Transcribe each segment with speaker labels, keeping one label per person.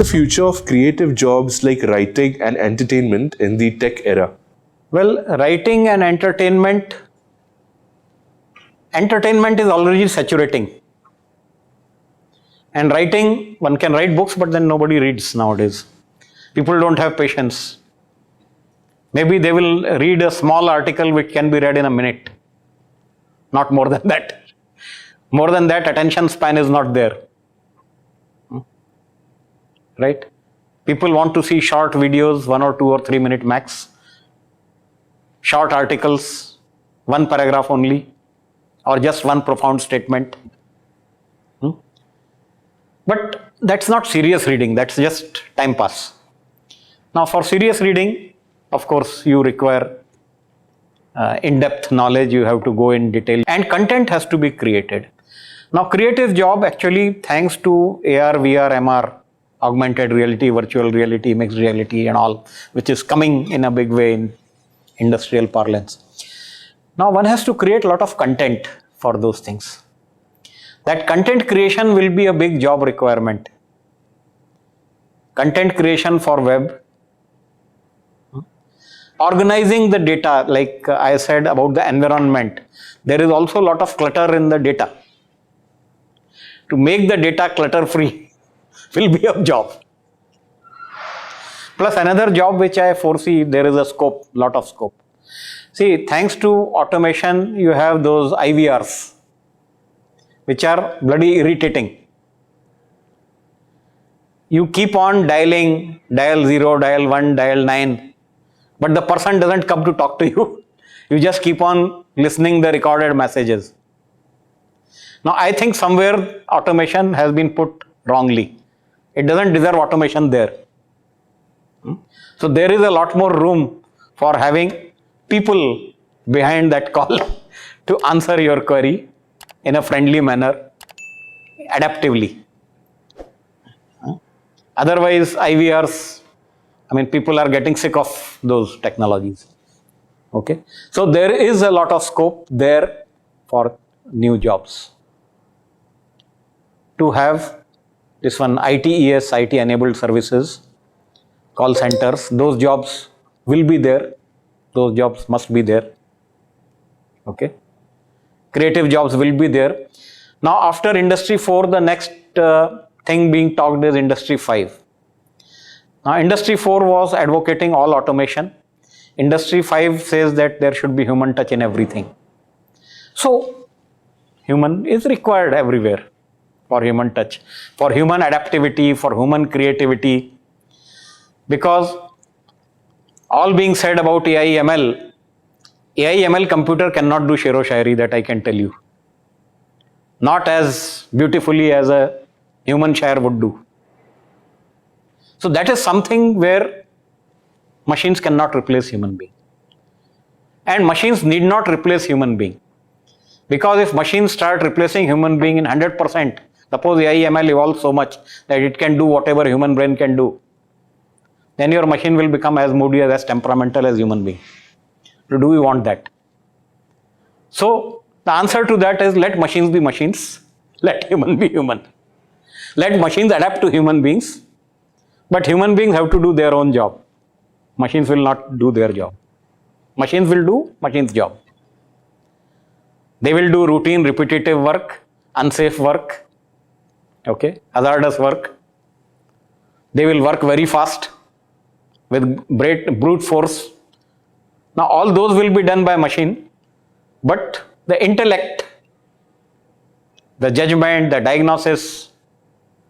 Speaker 1: The future of creative jobs like writing and entertainment in the tech era?
Speaker 2: Well, writing and entertainment is already saturating. And writing, one can write books, but then nobody reads nowadays. People don't have patience. Maybe they will read a small article which can be read in a minute. Not more than that. More than that, attention span is not there. Right? People want to see short videos, 1 or 2 or 3 minute max. Short articles, 1 paragraph only, or just 1 profound statement. But that's not serious reading, that's just time pass. Now for serious reading, of course, you require in-depth knowledge, you have to go in detail, and content has to be created. Now creative job actually, thanks to AR, VR, MR, augmented reality, virtual reality, mixed reality and all, which is coming in a big way in industrial parlance. Now one has to create a lot of content for those things. That content creation will be a big job requirement. Content creation for web. Organizing the data, like I said about the environment, there is also a lot of clutter in the data. To make the data clutter free will be a job. Plus another job which I foresee, there is a scope, lot of scope. See, thanks to automation, you have those IVRs, which are bloody irritating. You keep on dialing, dial 0, dial 1, dial 9, but the person doesn't come to talk to you. You just keep on listening the recorded messages. Now I think somewhere automation has been put wrongly. It doesn't deserve automation there. So there is a lot more room for having people behind that call to answer your query in a friendly manner, adaptively. Otherwise, IVRs, people are getting sick of those technologies. Okay, so there is a lot of scope there for new jobs. To have this one, ITES, IT enabled services, call centers, those jobs will be there. Those jobs must be there. Okay. Creative jobs will be there. Now after Industry 4, the next thing being talked is Industry 5. Now Industry 4 was advocating all automation. Industry 5 says that there should be human touch in everything. So human is required everywhere for human touch, for human adaptivity, for human creativity. Because all being said about AI ML computer cannot do shero shairi, that I can tell you. Not as beautifully as a human shair would do. So that is something where machines cannot replace human being. And machines need not replace human being. Because if machines start replacing human being in 100%, suppose AI ML evolves so much that it can do whatever human brain can do, then your machine will become as moody, as temperamental as human being. So do we want that? So the answer to that is, let machines be machines, let human be human. Let machines adapt to human beings, but human beings have to do their own job. Machines will not do their job. Machines will do machines' job. They will do routine, repetitive work, unsafe work, okay, hazardous work. They will work very fast with brute force. Now all those will be done by machine, but the intellect, the judgment, the diagnosis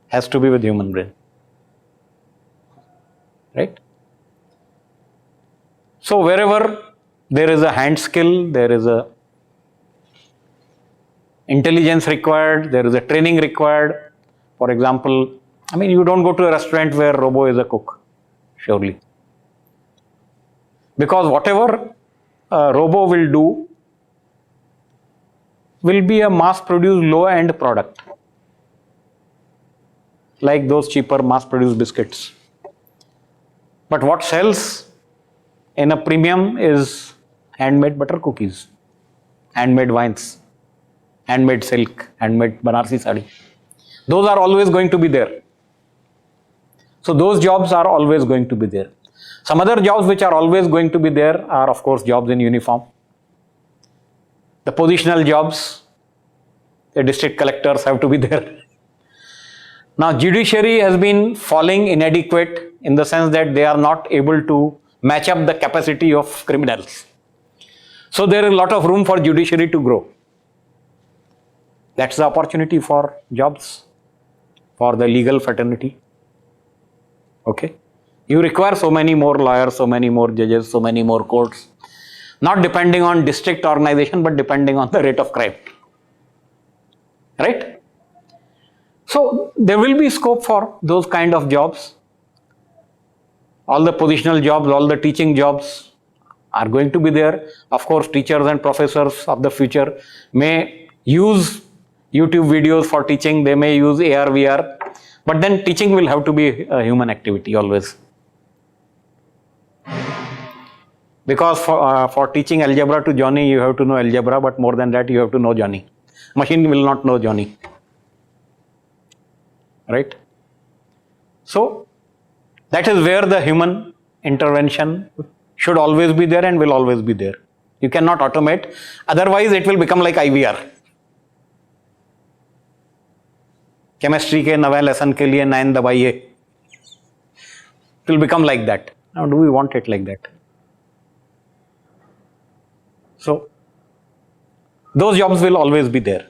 Speaker 2: has to be with human brain. Right? So wherever there is a hand skill, there is a intelligence required, there is a training required. For example, you don't go to a restaurant where robo is a cook, surely. Because whatever a robo will do will be a mass-produced low-end product, like those cheaper mass-produced biscuits. But what sells in a premium is handmade butter cookies, handmade wines, handmade silk, handmade Banarsi sari. Those are always going to be there. So those jobs are always going to be there. Some other jobs which are always going to be there are, of course, jobs in uniform. The positional jobs, the district collectors have to be there. Now, judiciary has been falling inadequate in the sense that they are not able to match up the capacity of criminals. So there is a lot of room for judiciary to grow. That's the opportunity for jobs, for the legal fraternity. Okay. You require so many more lawyers, so many more judges, so many more courts. Not depending on district organization, but depending on the rate of crime. Right? So there will be scope for those kind of jobs. All the positional jobs, all the teaching jobs are going to be there. Of course, teachers and professors of the future may use YouTube videos for teaching. They may use AR, VR. But then teaching will have to be a human activity always. Because for teaching algebra to Johnny, you have to know algebra, but more than that, you have to know Johnny. Machine will not know Johnny. Right? So, that is where the human intervention should always be there and will always be there. You cannot automate, otherwise it will become like IVR. Chemistry के 9वें lesson के लिए 9 दबाइए. It will become like that. Now, do we want it like that? So, those jobs will always be there.